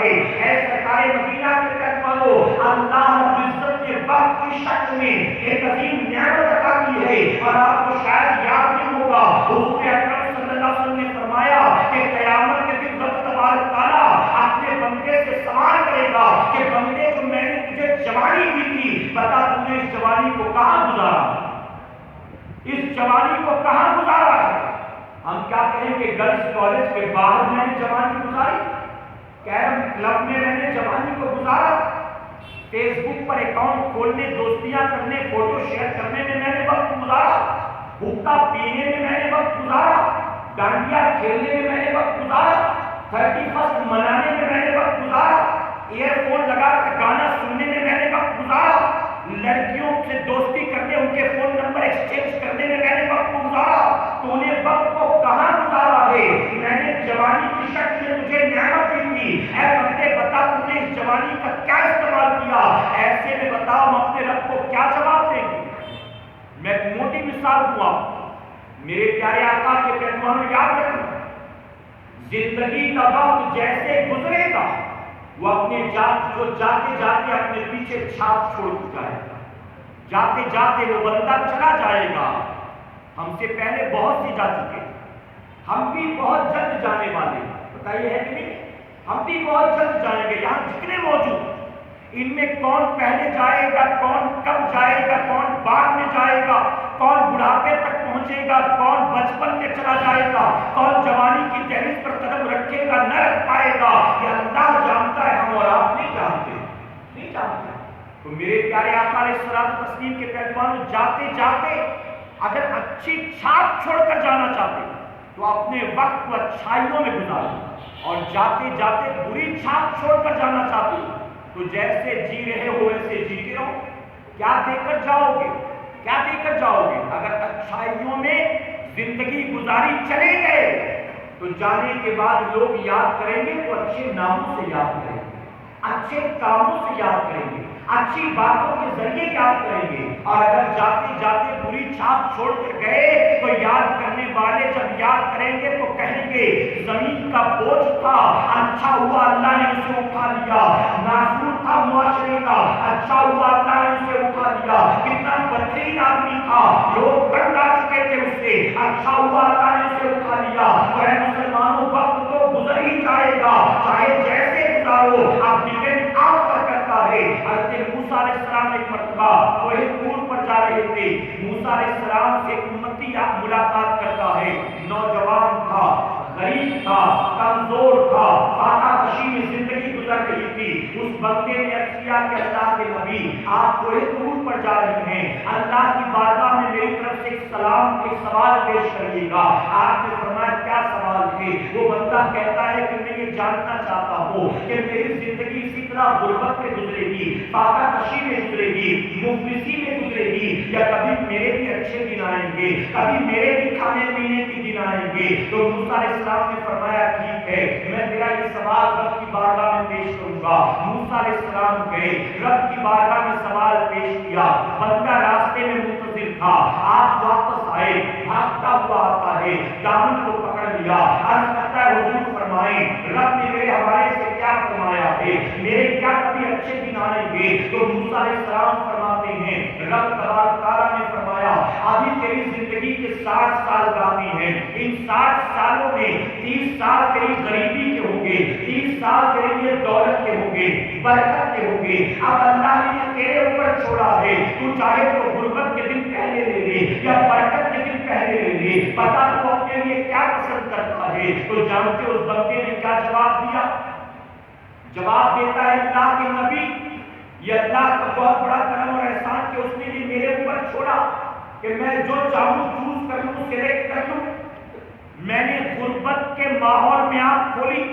ہے۔ اے سرکار مدینہ کے پیغمبروں، اللہ رب العزت نے وقت کی شکل میں ایک عظیم نعمت عطا کی ہے، اور آپ کو شاید یاد نہیں ہوگا، حضور اکرم صلی اللہ علیہ وسلم نے فرمایا کہ قیامت کے دن رب تبارک تعالیٰ اپنے بندے سے سوال کرے گا کہ بندے جو میں نے تجھے جوانی دی تھی، بتا تم نے اس جوانی کو کہاں گزارا، اس جوانی کو کہاں گزارا ہے؟ ہم کیا کہیں کہ گرلز کالج کے باہر میں نے جوانی گزاری، کیرم کلب میں نے جوانی کو گزارا، فیس بک پر اکاؤنٹ کھولنے، دوستیاں کرنے، فوٹو شیئر کرنے میں نے وقت گزارا، حقہ پینے میں نے وقت گزارا، ڈانڈیا کھیلنے میں نے وقت گزارا، 31 منانے میں نے وقت گزارا، ایئر فون لگا کر گانا سننے میں نے وقت گزارا، لڑکیوں سے دوستی کرنے، ان کے فون نمبر ایکسچینج کرنے میں نے وقت گزارا۔ تو نے وقت کو کہاں گزارا ہے؟ میں نے جوانی کی شکل میں تجھے نعمت دی تھی، اے بندے بتا تم نے اس جوانی کا کیا استعمال کیا؟ ایسے میں بتاؤ ہم اپنے رب کو کیا جواب دیں گے؟ میں ایک موٹی مثال دوں آپ، میرے پیارے آقا کے پیغمبروں یاد رکھنا، زندگی کا وقت جیسے گزرے گا وہ اپنے جو جاتے جاتے اپنے پیچھے چھاپ چھوڑ جائے گا، جاتے جاتے وہ بندہ چلا جائے گا۔ ہم سے پہلے بہت سی جا چکے، ہم بھی بہت جلد جانے والے، بتائیے ہے کہ نہیں؟ ہم بھی بہت جلد جائیں گے۔ یہاں جتنے موجود ان میں کون پہلے جائے گا، کون کب جائے گا، کون بعد میں جائے گا، کون بڑھاپے تک پہنچے گا، کون بچپن میں چلا جائے گا، کون جوانی کی دہلیز پر قدم رکھے گا، نہ رکھ پائے گا، یہ اللہ جانتا ہے، ہم اور آپ نہیں جانتے، نہیں جانتے۔ تو میرے پیارے آقا علیہ الصلوۃ والتسلیم کے پیغمبروں جاتے جاتے اگر اچھی چھاپ چھوڑ کر جانا چاہتے تو اپنے وقت کو اچھائیوں میں گزارو، اور جاتے جاتے بری چھاپ چھوڑ کر جانا چاہتے تو جیسے جی رہے ہو ویسے جیتے رہو۔ کیا دے کر جاؤ گے؟ کیا دے کر جاؤ گے؟ اگر اچھائیوں میں زندگی گزاری چلے گئے تو جانے کے بعد لوگ یاد کریں گے تو اچھے ناموں سے یاد کریں گے، اچھے کاموں سے یاد کریں گے، اچھی باتوں کے ذریعے یاد کریں گے۔ اور اگر جاتے جاتے بری چھاپ چھوڑ کر گئے تو یاد کرنے والے جب یاد کریں گے تو کہیں گے زمین کا بوجھ تھا، اچھا ہوا اللہ نے اسے اٹھا لیا، ناسور تھا معاشرے کا، اچھا ہوا اللہ نے اسے اٹھا لیا، کتنا بدترین آدمی تھا، لوگ بن جا چکے تھے اس سے، اچھا ہوا اللہ نے اسے اٹھا لیا۔ اور اے مسلمانوں وقت تو گزر ہی جائے گا، چاہے جیسے گزارو، اب ڈیپینڈ آپ پر کرتا ہے۔ حضرت موسیٰ علیہ السلام ایک مرتبہ کوہ طور پر جا رہے تھے، موسیٰ علیہ السلام سے امتی ملاقات کرتا ہے، نوجوان تھا، غریب تھا، کمزور تھا، فاقہ کشی میں زندگی گزر رہی تھی۔ اس بندے نے عرض کیا کہ اللہ کے نبی آپ کوہ طور پر جا رہے ہیں، اللہ کی بارگاہ میں میری طرف سے ایک سوال پیش کریے گا۔ آپ نے فرمایا کیا سوال ہے؟ وہ بندہ کہتا ہے کہ میں یہ جاننا چاہتا ہوں کہ میری زندگی اسی طرح غربت میں گزرے گی، فاقہ کشی میں گزرے گی، مفلسی میں گزرے گی، یا کبھی میرے بھی اچھے دن آئیں گے، کبھی میرے بھی کھانے پینے کے دن آئیں گے؟ تو موسیٰ علیہ السلام نے فرمایا ٹھیک ہے، میں تیرا یہ سوال رب کی بارگاہ میں پیش کروں گا۔ موسیٰ علیہ السلام گئے، رب کی بارگاہ میں سوال پیش کیا، بندہ راستے میں منتظر تھا، آپ واپس آئے، بھاگتا ہوا آتا ہے، دامن کو پکڑ لیا، عرض کرتا ہے حضور فرمائیں رب نے میرے حوالے سے کیا فرمایا ہے، میرے کیا کبھی اچھے دن آئیں گے؟ تو موسیٰ علیہ السلام فرماتے ہیں رب تبارک تعالیٰ نے فرمایا ابھی تیری زندگی کے 60 سال باقی ہیں، ان 60 سالوں میں 30 سال تیری غریبی کے ہوں گے، 30 سال تیرے لیے دولت کے ہوں گے، برکت کے ہوں گے۔ اب اللہ نے یہ تیرے اوپر چھوڑا ہے، تو چاہے تو غربت کے دن پہلے لے لے یا برکت کے دن پہلے لے لے، پتا تو اپنے لیے کیا پسند کرتا ہے؟ تو جانتے اس بندے نے کیا جواب دیا؟ جواب دیتا ہے اللہ کے نبی یہ اللہ کا بہت بڑا کرم اور احسان کہ اس نے میرے اوپر چھوڑا کہ میں جو چاہوں چوز کر لوں، سلیکٹ کر لوں۔ میں نے غربت کے ماحول میں آنکھ کھولی،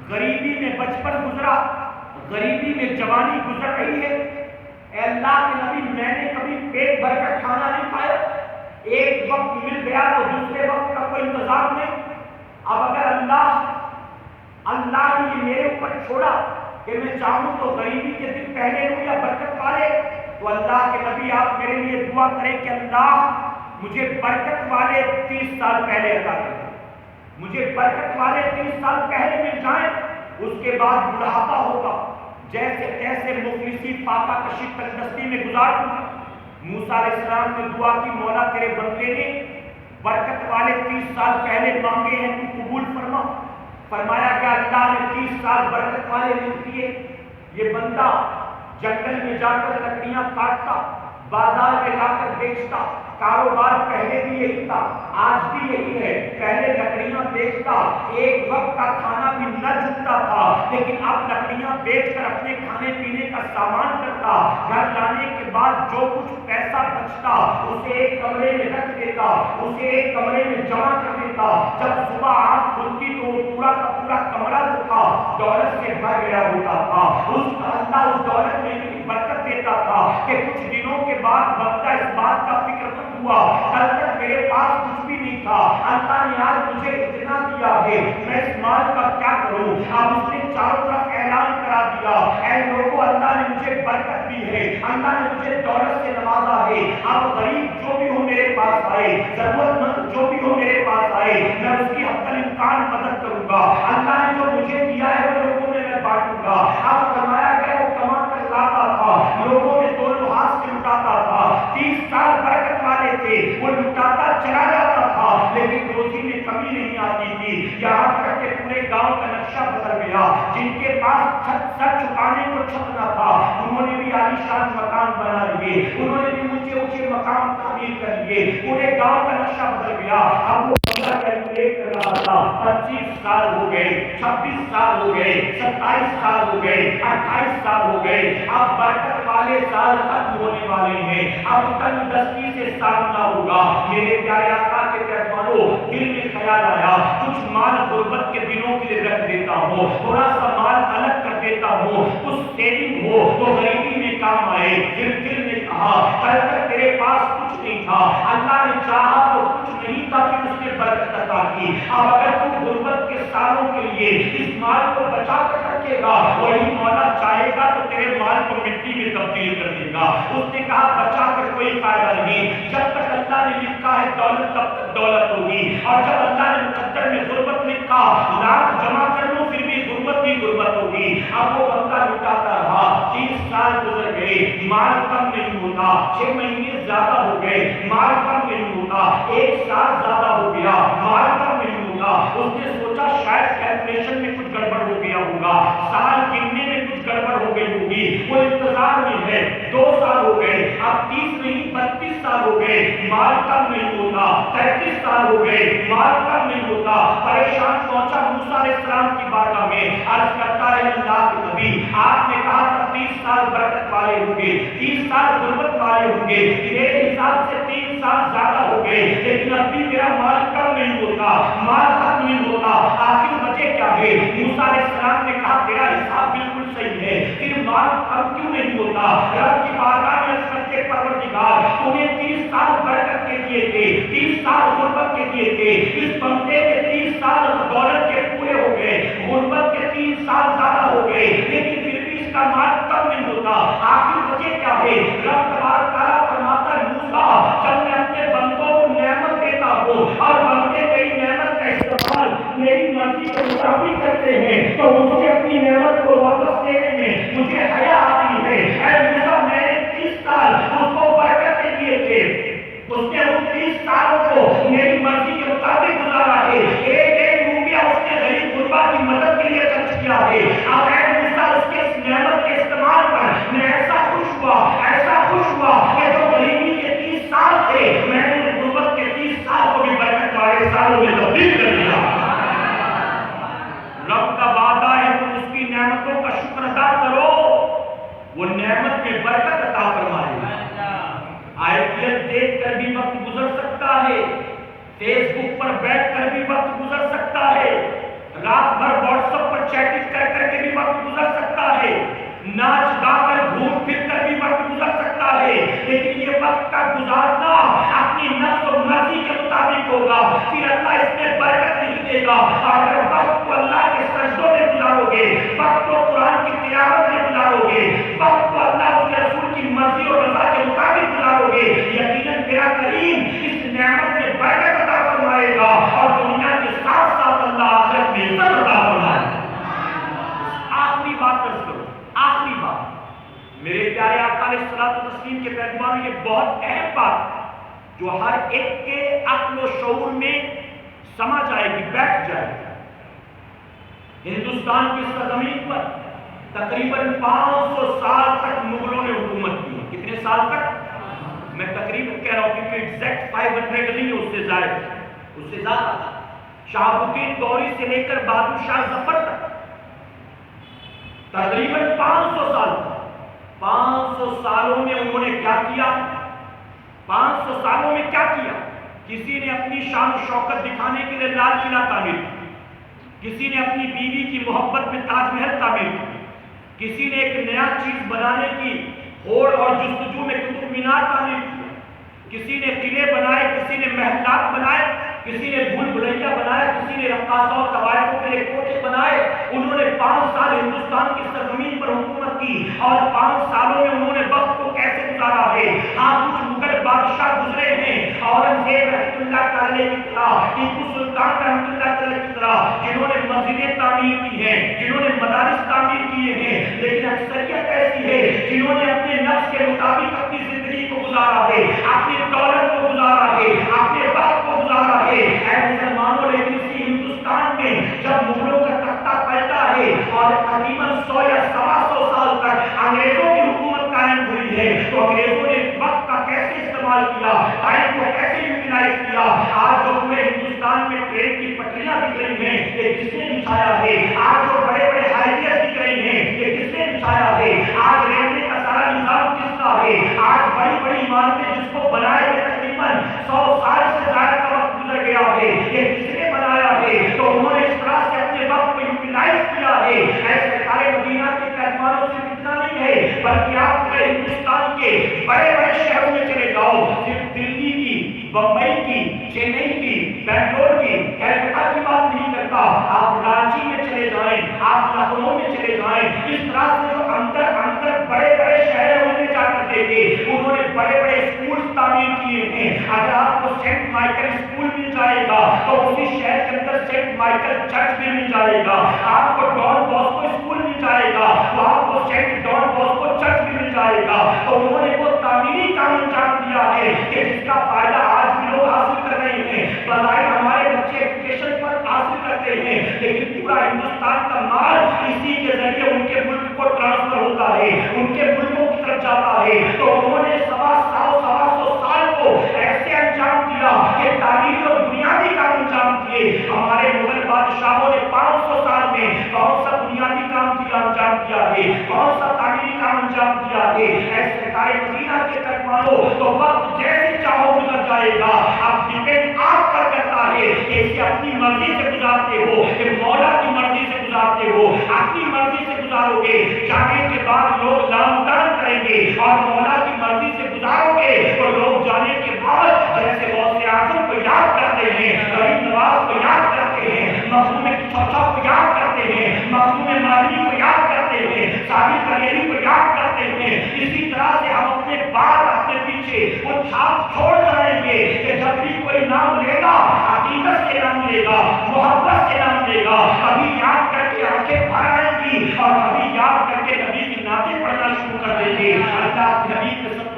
غریبی میں بچپن گزرا، غریبی میں جوانی گزر رہی ہے۔ اے اللہ کے نبی میں نے کبھی پیٹ بھر کر کھانا نہیں کھایا، ایک وقت مل گیا تو دوسرے وقت کا کوئی انتظام نہیں۔ اب اگر اللہ نے یہ میرے اوپر چھوڑا کہ میں چاہوں تو غریبی کے دن پہلے لوں یا برکت والے، تو اللہ کے نبی آپ میرے لیے دعا کریں کہ اللہ مجھے برکت والے 30 سال پہلے عطا کریں، مجھے برکت والے 30 سال پہلے مل جائیں۔ اس کے بعد بڑھاپا ہوگا، جیسے تیسے مفلسی فاقہ کشی تنگدستی میں گزار دوں گا۔ موسیٰ علیہ السلام نے دعا کی، مولا تیرے بندے نے برکت والے 30 سال پہلے مانگے ہیں، تو قبول فرما۔ فرمایا کہ اللہ نے 30 سال برکت والے لکھ دیے۔ یہ بندہ جنگل میں جا کر لکڑیاں کاٹتا، بازار میں لا کر بیچتا، کاروبار پہلے بھی یہی تھا، آج بھی یہی ہے، پہلے لکڑیاں بیچتا، ایک وقت کا کھانا بھی نہ جھکتا تھا، لیکن اب لکڑیاں بیچ کر اپنے کھانے پینے کا سامان کرتا، گھر لانے کے بعد جو کچھ پیسہ بچتا اسے ایک کمرے میں رکھ دیتا، اسے ایک کمرے میں جمع کر دیتا۔ جب صبح آنکھ کھلتی تو وہ پورا کا پورا کمرہ جو تھا دولت سے بھر گیا ہوتا تھا۔ اللہ اس دولت میں برکت دیتا تھا کہ کچھ دنوں کے بعد بندہ اس بات کا فکر مند ہوا، کل تک میرے پاس کچھ بھی نہیں تھا، اللہ نے آج مجھے اتنا دیا ہے، میں اس مال کا کیا کروں؟ اب اس نے چاروں طرف اعلان کرا دیا، اے لوگوں، اللہ نے مجھے برکت دی ہے، اللہ نے مجھے دولت سے نوازا ہے، اب غریب جو بھی ہو میرے پاس آئے، ضرورت مند جو بھی ہو میرے پاس آئے، میں اس کی حتی الامکان مدد کروں گا، اللہ نے جو مجھے دیا ہے وہ لوگوں میں بانٹوں گا۔ اب فرمایا کہ وہ کما کر لاتا تھا، لوگوں میں دونوں ہاتھ سے لٹاتا تھا، 30 سال برکت والے تھے، وہ لٹاتا چلا جاتا تھا، لیکن روزی میں کمی نہیں آتی تھی، یہاں تک کہ پورے گاؤں کا نقشہ بدل گیا۔ جن کے پاس سر چھپانے کو چھت نہ تھا انہوں نے بھی عالیشان مکان بنا لیے، انہوں نے بھی اونچے اونچے مقام تعمیر کر لیے، پورے گاؤں کا نقشہ بدل گیا۔ اب وہ کیلکولیٹ کر رہا تھا، 25 سال ہو گئے، 26 سال ہو گئے، 27 سال ہو گئے، 28 سال ہو گئے، اب برکت والے سال ختم ہونے والے ہیں، اب تنگدستی سے سامنا ہوگا۔ میرے پیارے آقا کے پیغمبروں، دل میں خیال آیا کچھ مال غربت کے دنوں کے لیے رکھ دیتا ہوں، تھوڑا سا مال الگ کر دیتا ہوں، کچھ سیونگ ہو تو غریبی میں کام آئے۔ پھر دل نے کہا کل تک تیرے پاس کچھ نہیں تھا، اللہ نے چاہا تو کچھ نہیں تھا، پھر اس نے برکت عطا کی، اب اگر تو غربت کے سالوں کے لیے اس مال کو بچا کر رکھے گا، وہی مولا چاہے گا تو تیرے مال کو مٹی میں تبدیل کر دے گا۔ اس نے کہا بچا کر کوئی فائدہ نہیں، جب تک اللہ نے لکھا ہے دولت تب تک دولت ہوگی، اور جب اللہ نے مقدر میں غربت لکھا لاکھ جمع کر لوں پھر بھی غربت ہی غربت ہوگی۔ اب وہ بندہ لٹاتا رہا، 30 سال گزر گئے، مال کم نہیں ہوتا، 6 مہینے زیادہ ہو گئے، مال کم نہیں ہوتا، 1 سال زیادہ ہو گیا، مال کم نہیں ہوتا۔ اس نے سوچا شاید کیلکولیشن میں کچھ گڑبڑ ہو گیا ہوگا، سال گننے میں کچھ گڑبڑ ہو گئی ہوگی، وہ انتظار میں ہے۔ 2 سال ہو گئے، اب 30 نہیں 32 سال ہو گئے، مال کم نہیں ہوتا، 33 سال ہو گئے، مال کم نہیں ہوتا۔ پریشان پہنچا موسیٰ علیہ السلام کی بارگاہ میں، عرض کرتا ہے اللہ کے نبی، آپ نے کہا تھا 30 سال برکت والے ہوں گے، 30 سال غربت والے ہوں گے، میرے حساب سے 3 سال زیادہ ہو گئے، لیکن اب بھی میرا مال کم نہیں ہوتا، مال ختم نہیں ہوتا، آخر وجہ کیا ہے؟ موسیٰ علیہ السلام نے کہا تیرا حساب بالکل صحیح ہے، پھر مال کم کیوں نہیں ہوتا؟ رب کی بارگاہ میں عرض کرتے پروردگار تمہیں 30 سال برکت کے دیے تھے، 30 سال غربت کے دیے تھے، اس بندے کے 30 سال دولت کے پورے ہو گئے، غربت کے 3 سال زیادہ ہو گئے، لیکن پھر بھی اس کا مال کم نہیں ہوتا، آخر وجہ کیا ہے؟ رب تبارک تعالیٰ فرماتا ہے موسیٰ جب میں اپنے بندوں کو نعمت دیتا ہوں اور بندے میری نعمت کا استعمال میری مرضی کے مطابق کرتے ہیں تو مجھے اپنی نعمت کو واپس دینے میں مجھے حیا آتی ہے۔ اے موسیٰ میں نے 30 سال اس کو برکت دیے تھے، اس نے ان 30 سالوں کو میری مرضی کے مطابق گزارا ہے، ایک روپیہ اس نے غریب غربا کی مدد کے لیے خرچ کیا ہے۔ اب اے موسیٰ اس کے اس نعمت کے استعمال پر میں ایسا خوش ہوا، ایسا خوش ہوا کہ جو غریبی کے 30 سال تھے میں نے غربت کے 30 سال کو بھی برکت والے سالوں میں تبدیل کر دیا۔ رب کا وعدہ ہے تم اس کی نعمتوں کا شکر ادا کرو، وہ نعمت میں برکت عطا فرمائے گا۔ IPL دیکھ کر بھی وقت گزر سکتا ہے، فیس بک پر بیٹھ کر بھی وقت گزر سکتا ہے، رات بھر واٹس ایپ پر چیٹنگ کر کر کے بھی وقت گزر سکتا ہے، ناچ گا کر گھوم پھر کر بھی وقت گزر سکتا ہے، لیکن یہ وقت کا گزارنا اپنی نفس و مرضی کے مطابق ہوگا، پھر اللہ اس میں برکت نہیں دے گا۔ اگر وقت کو اللہ کے سجدوں میں گزارو گے، وقت کو قرآن کی تلاوت میں گزارو گے، وقت کو اللہ اس کے رسول کی مرضی اور رضا کے مطابق گزارو گے، یقیناً میرا کریم اس نعمت میں برکت عطا فرمائے گا اور دنیا کے ساتھ ساتھ اللہ آخرت میں عزت عطا فرمائے گا۔ میرے پیارے آقا علیہ الصلوۃ والتسلیم کے پیغمبروں، یہ بہت اہم بات جو ہر ایک کے عقل و شعور میں سما جائے گی، بیٹھ جائے گی۔ ہندوستان کی سرزمین پر تقریباً 500 سال تک مغلوں نے حکومت کی۔ کتنے سال تک؟ میں تقریباً کہہ رہا ہوں کیونکہ ایگزیکٹ 500 نہیں، اس سے زیادہ شہابالدین غوری سے لے کر بہادر شاہ ظفر تک تقریباً 500 سال تک۔ 500 سالوں میں انہوں نے کیا کیا؟ 500 سالوں میں کیا کیا؟ کسی نے اپنی شان و شوکت دکھانے کے لیے لال قلعہ تعمیر کی، کسی نے اپنی بیوی کی محبت میں تاج محل تعمیر کی، کسی نے ایک نیا چیز بنانے کی ہوڑ اور جستجو میں قطب مینار تعمیر کی، کسی نے قلعے بنائے، کسی نے محلات بنائے، کسی نے بھول بھلیا بنایا، کسی نے رقاصوں اور قواعدوں کے لیے کوٹے بنائے۔ انہوں نے 5 سال ہندوستان کی سرزمین پر حکومت کی، اور 5 سالوں میں انہوں نے وقت کو کیسے گزارا ہے۔ ہاں، کچھ مغل بادشاہ گزرے ہیں، اورنگزیب رحمۃ اللہ تعالی کی طرح، ٹیپو سلطان رحمۃ اللہ تعالی کی طرح، جنہوں نے مسجدیں تعمیر کی ہیں، جنہوں نے مدارس تعمیر کیے ہیں، لیکن اکثریت ایسی ہے جنہوں نے اپنے نفس کے مطابق اپنی زندگی کو گزارا ہے، اپنی دولت کو گزارا ہے، اپنے وقت کو گزارا ہے۔ اے مسلمانوں، لیکن اسی ہندوستان میں جب مغلوں کا تختہ پلٹا ہے اور تقریباً 100 یا 125 سال تک انگریزوں کی حکومت قائم ہوئی ہے، تو انگریزوں نے وقت کا کیسے استعمال کیا، ٹائم کو کیسے یوٹیلائز کیا۔ آج جو پورے ہندوستان میں ٹرین کی پٹریاں دکھ رہی ہیں، یہ کس نے بچھایا ہے؟ آج جو بڑے بڑے ہائی ویز دکھ رہی ہیں، یہ کس نے بچھایا ہے؟ آج ریلوے کا سارا نظام کس کا ہے؟ آج بڑی بڑی عمارتیں جس کو بنائے ہوئے تقریباً 100 سال سے زیادہ کا وقت گزر گیا ہے، یہ کس نے بنایا ہے؟ تو انہوں نے اس طرح سے اپنے وقت کو یوٹیلائز کیا ہے۔ ایسے سارے مدینہ کے پیغمبروں سے اتنا نہیں ہے، بلکہ آپ پورے ہندوستان کے بڑے بڑے شہروں میں چلے جاؤ، صرف دلی کی، بمبئی کی، چنئی کی، بنگلور کی، کلکتہ کی بات نہیں کرتا، آپ رانچی میں چلے جائیں، آپ لکھنؤ میں چلے جائیں، اس طرح سے جو اندر بڑے بڑے شہر میں جا کر دیکھے، انہوں نے بڑے بڑے اسکولز تعمیر کیے ہیں۔ اگر آپ کو سینٹ مائیکل اسکول مل جائے گا تو اسی شہر کے اندر سینٹ مائیکل چرچ بھی مل جائے گا۔ آپ کو ڈان باسکو اسکول مل جائے گا تو آپ کو سینٹ ڈان باسکو چرچ بھی مل جائے گا۔ تو انہوں نے وہ تعمیری کام انجام دیا ہے کہ جس کا فائدہ آج بھی لوگ حاصل کر رہے ہیں۔ بظاہر ہمارے بچے ایجوکیشن پر حاصل کرتے ہیں، لیکن پورا ہندوستان کا مال اسی کے ذریعے ان کے ملک کو ٹرانسفر ہوتا ہے، ان کے ملکوں کی طرف جاتا ہے۔ تو انہوں نے 125 سال کو ایسے انجام دیا کہ تعلیمی اور بنیادی کام انجام دیے۔ ہمارے مغل بادشاہوں نے 500 سال میں کون سا بنیادی کام انجام دیا ہے، کون سا تعلیمی کام انجام دیا ہے؟ ایسے سرکار مدینہ کے پیغمبروں، تو وقت جیسے چاہو گزر جائے گا، اب ڈیپینڈ آپ پر کرتا ہے کہ اسے اپنی مرضی سے گزارتے ہو کہ مولا کی مرضی سے گزارتے ہو۔ اپنی مرضی سے گزارو گے، جانے کے بعد لوگ لامتان کریں گے، اور مولا کی مرضی سے گزارو گے تو لوگ جانے کے بعد جیسے غوث اعظم کو یاد کرتے ہیں، غریب نواز کو یاد کرتے ہیں، مخدوم چوچا کو یاد کرتے ہیں، مخدوم مالوی کو یاد کرتے ہیں، ثابت بریلوی کو یاد کرتے ہیں۔ اسی طرح سے ہم اپنے بعد اپنے پیچھے وہ چھاپ چھوڑ جائیں گے کہ جب بھی کوئی نام لے گا، عقیدت سے نام لے گا، محبت سے نام لے گا، کبھی یاد کر کے آنکھیں بھر آئیں گی اور کبھی یاد کر کے نبی کی نعتیں پڑھنا شروع کر دیں گے۔ اللہ کے حبیب کے سب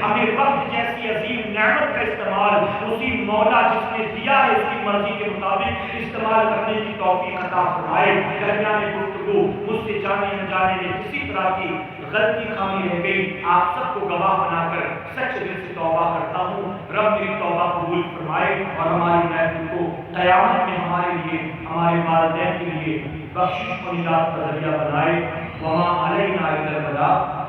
ہمیں وقت جیسی عظیم نعمت کا استعمال اسی مولا جس نے دیا ہے اس کی مرضی کے مطابق استعمال کرنے کی توفیق عطا فرمائے۔ درمیان گفتگو مجھ سے جانے انجانے میں کسی طرح کی غلطی خامی رہ گئی، آپ سب کو گواہ بنا کر سچ دل سے توبہ کرتا ہوں۔ رب میری توبہ قبول فرمائے اور ہماری محفل کو قیامت میں ہمارے لیے، ہمارے والدین کے لیے بخشش و نجات کا ذریعہ بنائے۔ وما علینا الا البلاغ۔